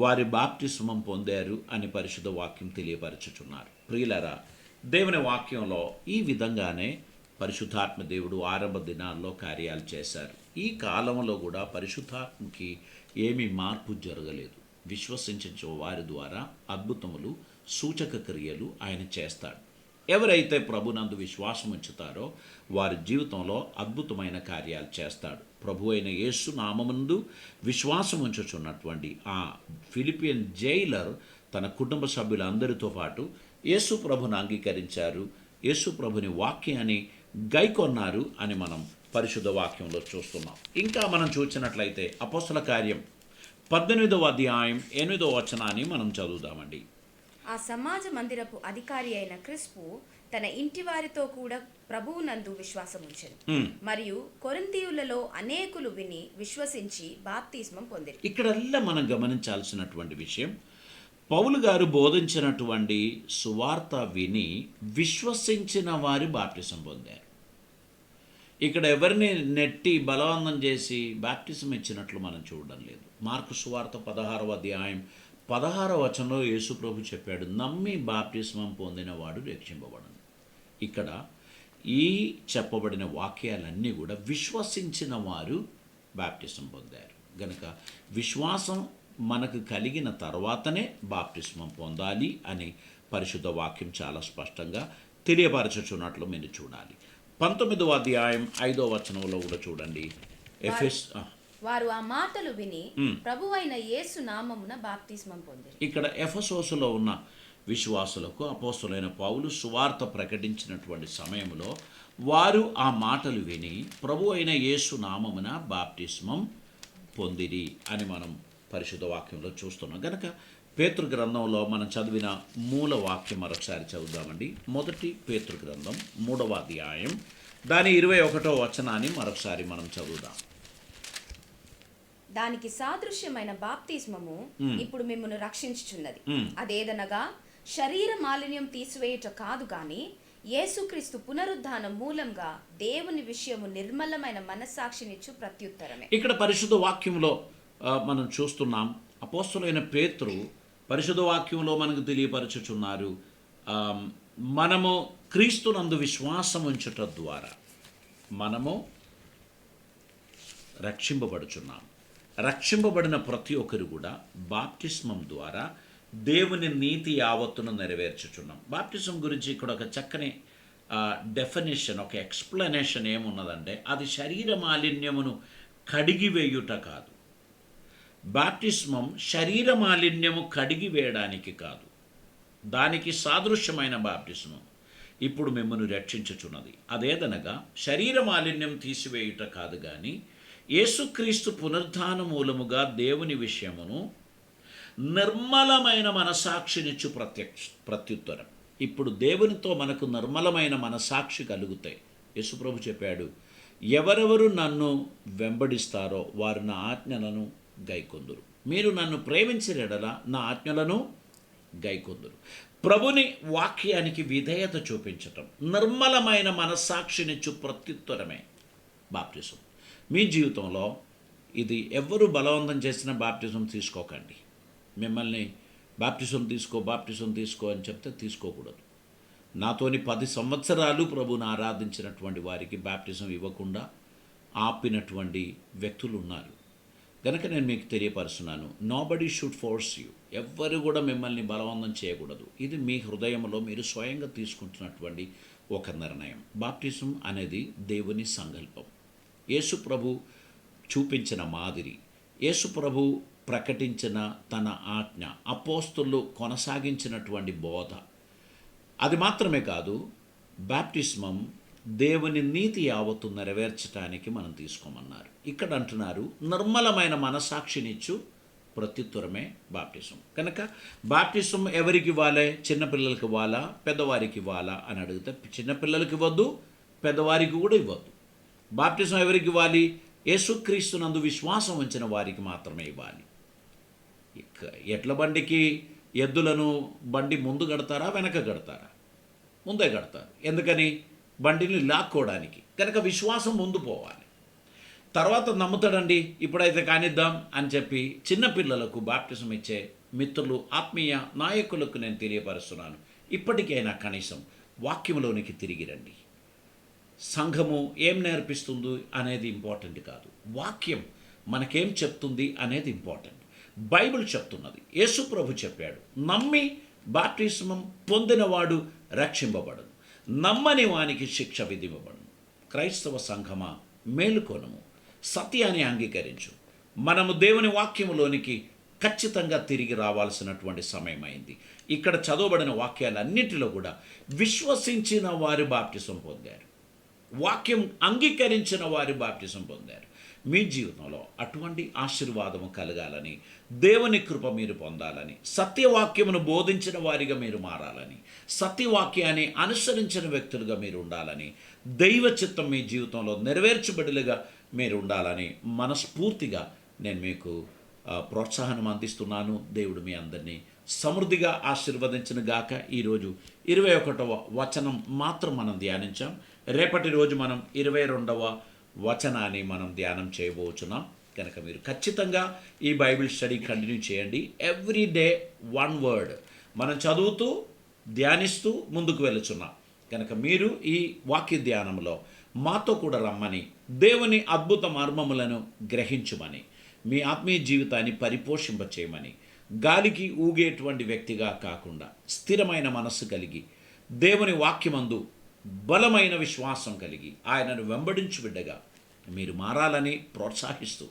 వారి బాప్తిస్మం పొందారు అని పరిశుద్ధ వాక్యం తెలియపరచుచున్నారు. ప్రియులరా, దేవుని వాక్యంలో ఈ విధంగానే పరిశుద్ధాత్మ దేవుడు ఆరంభ దినాల్లో కార్యాలు చేశారు. ఈ కాలంలో కూడా పరిశుద్ధాత్మకి ఏమీ మార్పు జరగలేదు. విశ్వసించే వారి ద్వారా అద్భుతములు, సూచక క్రియలు ఆయన చేస్తాడు. ఎవరైతే ప్రభునందు విశ్వాసం ఉంచుతారో వారి జీవితంలో అద్భుతమైన కార్యాలు చేస్తాడు. ప్రభు అయిన యేసు నామముందు విశ్వాసం ఉంచుచున్నటువంటి ఆ ఫిలిపియన్ జైలర్ తన కుటుంబ సభ్యులందరితో పాటు యేసు ప్రభుని అంగీకరించారు, యేసు ప్రభుని వాక్యాన్ని గైకొన్నారు అని మనం పరిశుద్ధ వాక్యంలో చూస్తున్నాం. ఇంకా మనం చూసినట్లయితే అపోస్తల కార్యం 18వ అధ్యాయం 8వ వచనాన్ని మనం చదువుదామండి. ఆ సమాజ మందిరపు అధికారి అయిన క్రిస్పు తన ఇంటి వారితో కూడా ప్రభువునందు విశ్వాసం ఉంచెను. మరియు కొరింథీయులలో అనేకులు విని విశ్వసించి బాప్తిస్మం పొందిరి. ఇక్కడల్లా మనం గమనించాల్సినటువంటి విషయం, పౌలు గారు బోధించినటువంటి సువార్త విని విశ్వసించిన వారు బాప్తిసం పొందారు. ఇక్కడ ఎవరిని నెట్టి బలవంతం చేసి బాప్తిసం ఇచ్చినట్లు మనం చూడడం లేదు. మార్కు సువార్త 16వ అధ్యాయం 16వ వచనంలో యేసు ప్రభు చెప్పాడు, నమ్మి బాప్తిస్మం పొందినవాడు రక్షింపబడను. ఇక్కడ ఈ చెప్పబడిన వాక్యాలన్నీ కూడా విశ్వసించిన వారు బాప్తిస్మం పొందారు. గనుక విశ్వాసం మనకు కలిగిన తర్వాతనే బాప్తిస్మం పొందాలి అని పరిశుద్ధ వాక్యం చాలా స్పష్టంగా తెలియపరచుచున్నట్లు మీరు చూడాలి. 19వ అధ్యాయం 5వ వచనంలో కూడా చూడండి. వారు ఆ మాటలు విని ప్రభువైన యేసు నామమున బాప్తిస్మం పొందిరి. ఇక్కడ ఎఫెసోసులో ఉన్న విశ్వాసులకు అపోస్తలుడైన పౌలు సువార్త ప్రకటించినటువంటి సమయంలో వారు ఆ మాటలు విని ప్రభు అయిన యేసు నామమున బాప్తిస్మం పొందిరి అని మనం పరిశుద్ధ వాక్యంలో చూస్తున్నాం. గనక పేతురు గ్రంథంలో మనం చదివిన మూల వాక్యం మరొకసారి చదువుదామండి. 1 పేతురు గ్రంథం 3వ అధ్యాయం దాని 21వ వచనాన్ని మరొకసారి మనం చదువుదాం. దానికి సాదృశ్యమైన బాప్తిస్మము ఇప్పుడు మిమ్మును రక్షించుచున్నది. అదేదనగా శరీర మాలిన్యం తీసివేయుట కాదు గాని యేసుక్రీస్తు పునరుద్ధానం మూలంగా దేవుని విషయము నిర్మలమైన మనస్సాక్షినిచ్చు ప్రత్యుత్తరమే. ఇక్కడ పరిశుద్ధ వాక్యంలో మనం చూస్తున్నాం, అపోస్తలుడైన పేతురు పరిశుద్ధ వాక్యంలో మనకు తెలియపరచుచున్నారు, మనము క్రీస్తునందు విశ్వాసం ఉంచుట ద్వారా మనము రక్షింపబడుచున్నాం. రక్షింపబడిన ప్రతి ఒక్కరు కూడా బాప్తిస్మం ద్వారా దేవుని నీతి యావత్తును నెరవేర్చుచున్నాం. బాప్తిజం గురించి ఇక్కడ ఒక చక్కని డెఫినేషన్, ఒక ఎక్స్ప్లెనేషన్ ఏమున్నదంటే, అది శరీర మాలిన్యమును కడిగివేయుట కాదు. బాప్తిస్మం శరీర మాలిన్యము కడిగివేయడానికి కాదు, దానికి సాదృశ్యమైన బాప్తిస్మం ఇప్పుడు మిమ్మల్ని రక్షించుచున్నది. అదేదనగా శరీర మాలిన్యం తీసివేయుట కాదు కానీ యేసుక్రీస్తు పునరుద్ధాన మూలముగా దేవుని విషయమును నిర్మలమైన మనసాక్షినిచ్చు ప్రత్యుత్తరం. ఇప్పుడు దేవునితో మనకు నిర్మలమైన మనసాక్షి కలుగుతాయి. యేసుప్రభు చెప్పాడు, ఎవరెవరు నన్ను వెంబడిస్తారో వారు నా ఆజ్ఞలను గైకొందురు. మీరు నన్ను ప్రేమించిన ఎడల నా ఆజ్ఞలను గైకొందురు. ప్రభుని వాక్యానికి విధేయత చూపించటం, నిర్మలమైన మనస్సాక్షినిచ్చు ప్రత్యుత్తరమే బాప్తిజం. మీ జీవితంలో ఇది ఎవ్వరూ బలవంతం చేసిన బాప్తిజం తీసుకోకండి. మిమ్మల్ని బాప్తిజం తీసుకో అని చెప్తే తీసుకోకూడదు. నాతోని 10 సంవత్సరాలు ప్రభుని ఆరాధించినటువంటి వారికి బాప్తిజం ఇవ్వకుండా ఆపినటువంటి వ్యక్తులు ఉన్నారు. కనుక నేను మీకు తెలియపరుస్తున్నాను, నోబడీ షుడ్ ఫోర్స్ యూ. ఎవ్వరు కూడా మిమ్మల్ని బలవంతం చేయకూడదు. ఇది మీ హృదయంలో మీరు స్వయంగా తీసుకుంటున్నటువంటి ఒక నిర్ణయం. బాప్తిజం అనేది దేవుని సంకల్పం. యేసు ప్రభు చూపించిన మాదిరి, యేసు ప్రభు ప్రకటించిన తన ఆజ్ఞ, అపోస్తలులు కొనసాగించినటువంటి బోధ. అది మాత్రమే కాదు, బాప్తిస్మం దేవుని నీతి యావత్తు నెరవేర్చడానికి మనం తీసుకోమన్నారు. ఇక్కడ అంటున్నారు, నిర్మలమైన మనసాక్షినిచ్చు ప్రత్యుత్తరమే బాప్టిజం. కనుక బాప్టిజం ఎవరికి ఇవ్వాలి? చిన్నపిల్లలకి ఇవ్వాలా, పెద్దవారికి ఇవ్వాలా అని అడిగితే చిన్నపిల్లలకి ఇవ్వద్దు, పెద్దవారికి కూడా ఇవ్వద్దు. బాప్టిజం ఎవరికి ఇవ్వాలి? యేసుక్రీస్తునందు విశ్వాసం ఉంచిన వారికి మాత్రమే ఇవ్వాలి. ఎడ్ల బండికి ఎద్దులను బండి ముందు కడతారా, వెనక కడతారా? ముందే కడతారు. ఎందుకని? బండిని లాక్కోవడానికి. కనుక విశ్వాసం ముందు పోవాలి. తర్వాత నమ్ముతాడండి, ఇప్పుడైతే కానిద్దాం అని చెప్పి చిన్నపిల్లలకు బాప్టిజం ఇచ్చే మిత్రులు, ఆత్మీయ నాయకులకు నేను తెలియపరుస్తున్నాను, ఇప్పటికైనా కనీసం వాక్యంలోనికి తిరిగి రండి. సంఘము ఏం నేర్పిస్తుంది అనేది ఇంపార్టెంట్ కాదు, వాక్యం మనకేం చెప్తుంది అనేది ఇంపార్టెంట్. బైబిల్ చెప్తున్నది, యేసు ప్రభు చెప్పాడు, నమ్మి బాప్టిజం పొందినవాడు రక్షింపబడను, నమ్మని వానికి శిక్ష విధింపబడను. క్రైస్తవ సంఘమా, మేలుకొనము, సత్యాన్ని అంగీకరించు. మనము దేవుని వాక్యములోనికి ఖచ్చితంగా తిరిగి రావాల్సినటువంటి సమయం అయింది. ఇక్కడ చదవబడిన వాక్యాలన్నింటిలో కూడా విశ్వసించిన వారు బాప్టిజం పొందారు, వాక్యం అంగీకరించిన వారు బాప్టిజం పొందారు. మీ జీవితంలో అటువంటి ఆశీర్వాదము కలగాలని, దేవుని కృప మీరు పొందాలని, సత్యవాక్యమును బోధించిన వారిగా మీరు మారాలని, సత్యవాక్యాన్ని అనుసరించిన వ్యక్తులుగా మీరు ఉండాలని, దైవ చిత్తం మీ జీవితంలో నెరవేర్చబడిలుగా మీరు ఉండాలని మనస్ఫూర్తిగా నేను మీకు ప్రోత్సాహం అందిస్తున్నాను. దేవుడు మీ అందరినీ సమృద్ధిగా ఆశీర్వదించిన గాక. ఈరోజు 21వ వచనం మాత్రం మనం ధ్యానించాం. రేపటి రోజు మనం 22వ వచనాన్ని మనం ధ్యానం చేయబోతున్నాం. కనుక మీరు ఖచ్చితంగా ఈ బైబిల్ స్టడీ కంటిన్యూ చేయండి. ఎవ్రీ డే 1 వర్డ్ మనం చదువుతూ ధ్యానిస్తూ ముందుకు వెళుతున్నాం. కనుక మీరు ఈ వాక్య ధ్యానంలో మాతో కూడా రమ్మని, దేవుని అద్భుత మర్మములను గ్రహించుమని, మీ ఆత్మీయ జీవితాన్ని పరిపోషింపచేయమని, గాలికి ఊగేటువంటి వ్యక్తిగా కాకుండా స్థిరమైన మనస్సు కలిగి, దేవుని వాక్యమందు బలమైన విశ్వాసం కలిగి ఆయనను వెంబడించు బిడ్డగా మీరు మారాలని ప్రోత్సహిస్తూ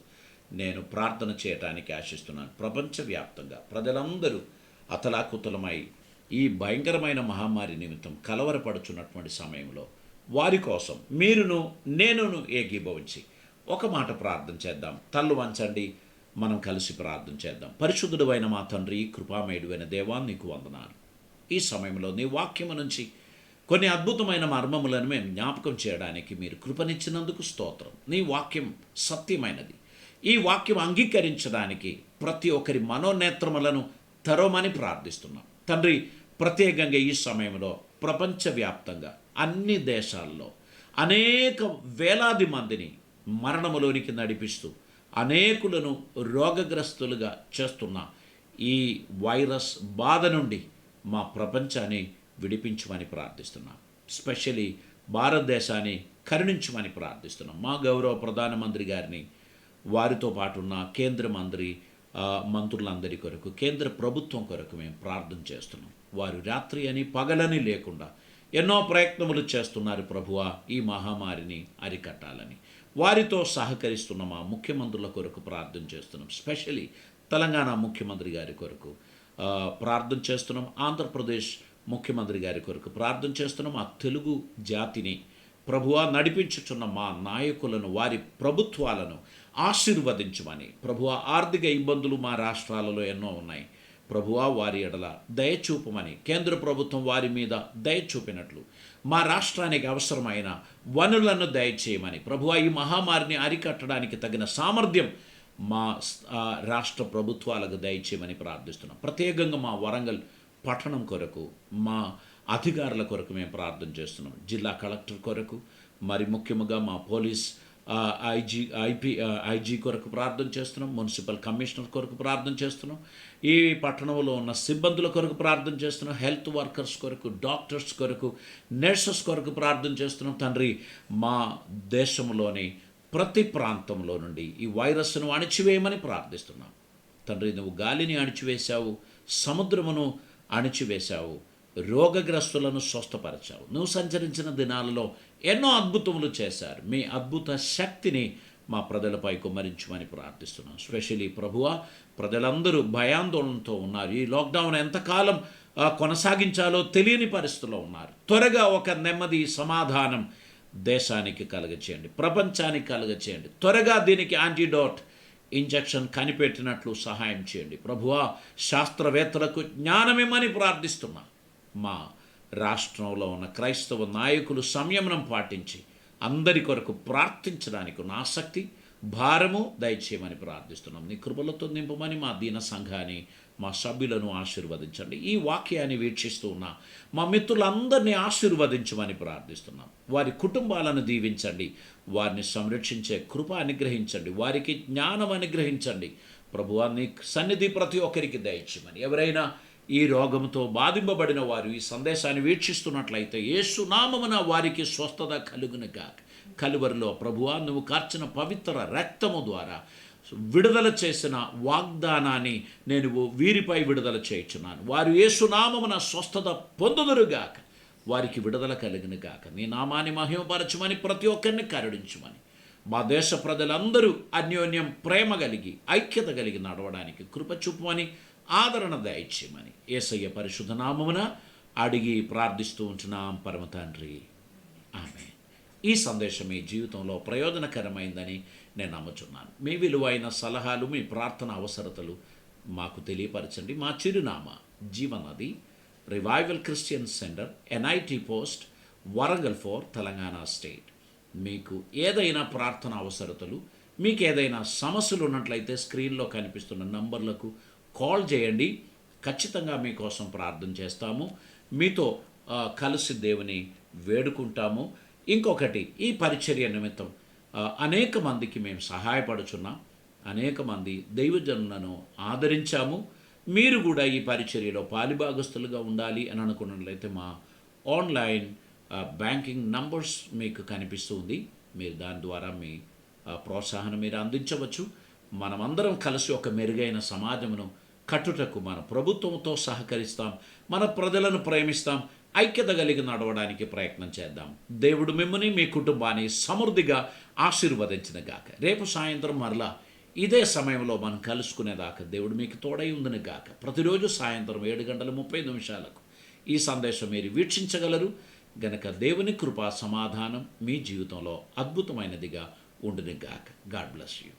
నేను ప్రార్థన చేయటానికి ఆశిస్తున్నాను. ప్రపంచవ్యాప్తంగా ప్రజలందరూ అతలాకుతలమై ఈ భయంకరమైన మహమ్మారి నిమిత్తం కలవరపడుచున్నటువంటి సమయంలో వారి కోసం మీరును నేనును ఏకీభవించి ఒక మాట ప్రార్థన చేద్దాం. తల్లు వంచండి, మనం కలిసి ప్రార్థన చేద్దాం. పరిశుద్ధుడైన మా తండ్రి, కృపామయుడైన దేవా, నీకు వందనాలు. ఈ సమయంలో నీ వాక్యము నుంచి కొన్ని అద్భుతమైన మర్మములను మేము జ్ఞాపకం చేయడానికి మీరు కృపనిచ్చినందుకు స్తోత్రం. నీ వాక్యం సత్యమైనది. ఈ వాక్యం అంగీకరించడానికి ప్రతి ఒక్కరి మనోనేత్రములను తెరవమని ప్రార్థిస్తున్నాం తండ్రి. ప్రత్యేకంగా ఈ సమయంలో ప్రపంచవ్యాప్తంగా అన్ని దేశాల్లో అనేక వేలాది మందిని మరణములోనికి నడిపిస్తూ అనేకులను రోగగ్రస్తులుగా చేస్తున్న ఈ వైరస్ బాధ నుండి మా ప్రపంచాన్ని విడిపించమని ప్రార్థిస్తున్నాం. స్పెషలీ భారతదేశాన్ని కరుణించమని ప్రార్థిస్తున్నాం. మా గౌరవ ప్రధానమంత్రి గారిని, వారితో పాటు ఉన్న కేంద్ర మంత్రులందరి కొరకు, కేంద్ర ప్రభుత్వం కొరకు మేము ప్రార్థన చేస్తున్నాం. వారు రాత్రి అని పగలని లేకుండా ఎన్నో ప్రయత్నములు చేస్తున్నారు ప్రభువా, ఈ మహమ్మారిని అరికట్టాలని. వారితో సహకరిస్తున్న మా ముఖ్యమంత్రుల కొరకు ప్రార్థన చేస్తున్నాం. స్పెషలీ తెలంగాణ ముఖ్యమంత్రి గారి కొరకు ప్రార్థన చేస్తున్నాం. ఆంధ్రప్రదేశ్ ముఖ్యమంత్రి గారి కొరకు ప్రార్థన చేస్తున్నాం. ఆ తెలుగు జాతిని ప్రభువా నడిపించుచున్న మా నాయకులను, వారి ప్రభుత్వాలను ఆశీర్వదించమని. ప్రభువా, ఆర్థిక ఇబ్బందులు మా రాష్ట్రాలలో ఎన్నో ఉన్నాయి. ప్రభువా, వారి ఎడల దయచూపమని, కేంద్ర ప్రభుత్వం వారి మీద దయచూపినట్లు మా రాష్ట్రానికి అవసరమైన వనరులను దయచేయమని. ప్రభువా, ఈ మహమ్మారిని అరికట్టడానికి తగిన సామర్థ్యం మా రాష్ట్ర ప్రభుత్వాలకు దయచేయమని ప్రార్థిస్తున్నాం. ప్రత్యేకంగా మా వరంగల్ పట్టణం కొరకు, మా అధికారుల కొరకు మేము ప్రార్థన చేస్తున్నాం. జిల్లా కలెక్టర్ కొరకు, మరి ముఖ్యంగా మా పోలీస్ ఐజీ కొరకు ప్రార్థన చేస్తున్నాం. మున్సిపల్ కమిషనర్ కొరకు ప్రార్థన చేస్తున్నాం. ఈ పట్టణంలో ఉన్న సిబ్బందుల కొరకు ప్రార్థన చేస్తున్నాం. హెల్త్ వర్కర్స్ కొరకు, డాక్టర్స్ కొరకు, నర్సెస్ కొరకు ప్రార్థన చేస్తున్నాం. తండ్రి, మా దేశంలోని ప్రతి ప్రాంతంలో నుండి ఈ వైరస్ను అణిచివేయమని ప్రార్థిస్తున్నాం. తండ్రి, నువ్వు గాలిని అణిచివేశావు, సముద్రమును అణిచివేశావు, రోగగ్రస్తులను స్వస్థపరిచావు. నువ్వు సంచరించిన దినాలలో ఎన్నో అద్భుతములు చేశారు. మీ అద్భుత శక్తిని మా ప్రజలపై కుమ్మరించమని ప్రార్థిస్తున్నాం. స్పెషలీ ప్రభువా, ప్రజలందరూ భయాందోళనతో ఉన్నారు. ఈ లాక్డౌన్ ఎంతకాలం కొనసాగించాలో తెలియని పరిస్థితిలో ఉన్నారు. త్వరగా ఒక నెమ్మది, సమాధానం దేశానికి కలుగచేయండి, ప్రపంచానికి కలుగచేయండి. త్వరగా దీనికి యాంటీడోట్ ఇంజెక్షన్ కనిపెట్టినట్లు సహాయం చేయండి ప్రభువా. శాస్త్రవేత్తలకు జ్ఞానమిమ్మని ప్రార్థిస్తున్నా. మా రాష్ట్రంలో ఉన్న క్రైస్తవ నాయకులు సంయమనం పాటించి అందరి కొరకు ప్రార్థించడానికి ఉన్న ఆసక్తి, భారము దయచేయమని ప్రార్థిస్తున్నాం. నీ కృపలతో నింపమని మా దీన సంఘాన్ని, మా సభ్యులను ఆశీర్వదించండి. ఈ వాక్యాన్ని వీక్షిస్తూ ఉన్న మా మిత్రులందరినీ ఆశీర్వదించమని ప్రార్థిస్తున్నాం. వారి కుటుంబాలను దీవించండి, వారిని సంరక్షించే కృప అనుగ్రహించండి, వారికి జ్ఞానం అనుగ్రహించండి ప్రభువా. నీ సన్నిధి ప్రతి ఒక్కరికి దయచేయమని. ఎవరైనా ఈ రోగంతో బాధింపబడిన వారు ఈ సందేశాన్ని వీక్షిస్తున్నట్లయితే యేసు నామమున వారికి స్వస్థత కలుగునుగాక. కలువరిలో ప్రభువా నువ్వు కార్చిన పవిత్ర రక్తము ద్వారా విడుదల చేసిన వాగ్దానాన్ని నేను వీరిపై విడుదల చేయుచున్నాను. వారు యేసు నామమున స్వస్థత పొందుదురుగాక, వారికి విడుదల కలుగునుగాక. నీ నామాన్ని మహిమపరచమని, ప్రతి ఒక్కరిని కరుణించమని, మా దేశ ప్రజలందరూ అన్యోన్యం ప్రేమ కలిగి ఐక్యత కలిగి నడవడానికి కృప చూపమని, ఆదరణ దయచేయమని యేసయ్య పరిశుద్ధ నామమున అడిగి ప్రార్థిస్తూ ఉంటున్నాం పరమ తండ్రి, ఆమేన్. ఈ సందేశం మీ జీవితంలో ప్రయోజనకరమైందని నేను నమ్ముచున్నాను. మీ విలువైన సలహాలు, మీ ప్రార్థన అవసరతలు మాకు తెలియపరచండి. మా చిరునామా Jeevanadi, revival Christian centre, NIT post, Warangal 4, Telangana state. మీకు ఏదైనా ప్రార్థన అవసరతలు, మీకు ఏదైనా సమస్యలు ఉన్నట్లయితే స్క్రీన్లో కనిపిస్తున్న నంబర్లకు కాల్ చేయండి. ఖచ్చితంగా మీకోసం ప్రార్థన చేస్తాము, మీతో కలిసి దేవుని వేడుకుంటాము. ఇంకొకటి, ఈ పరిచర్య నిమిత్తం అనేక మందికి మేము సహాయపడుచున్నాం, అనేక మంది దైవజనులను ఆదరించాము. మీరు కూడా ఈ పరిచర్యలో పాలిభాగస్తులుగా ఉండాలి అని అనుకున్నట్లయితే మా ఆన్లైన్ బ్యాంకింగ్ నంబర్స్ మీకు కనిపిస్తుంది. మీరు దాని ద్వారా మీ ప్రోత్సాహాన్ని మీరు అందించవచ్చు. మనమందరం కలిసి ఒక మెరుగైన సమాజమును కట్టుటకు మన ప్రభుత్వంతో సహకరిస్తాం, మన ప్రజలను ప్రేమిస్తాం, ఐక్యత కలిగి నడవడానికి ప్రయత్నం చేద్దాం. దేవుడు మిమ్మల్ని, మీ కుటుంబాన్ని సమృద్ధిగా ఆశీర్వదించునుగాక. రేపు సాయంత్రం మరలా ఇదే సమయంలో మనం కలుసుకునేదాకా దేవుడు మీకు తోడై ఉండునుగాక. ప్రతిరోజు సాయంత్రం 7:30 ఈ సందేశం మీరు వీక్షించగలరు గనక దేవుని కృపా సమాధానం మీ జీవితంలో అద్భుతమైనదిగా ఉండునుగాక. God bless you.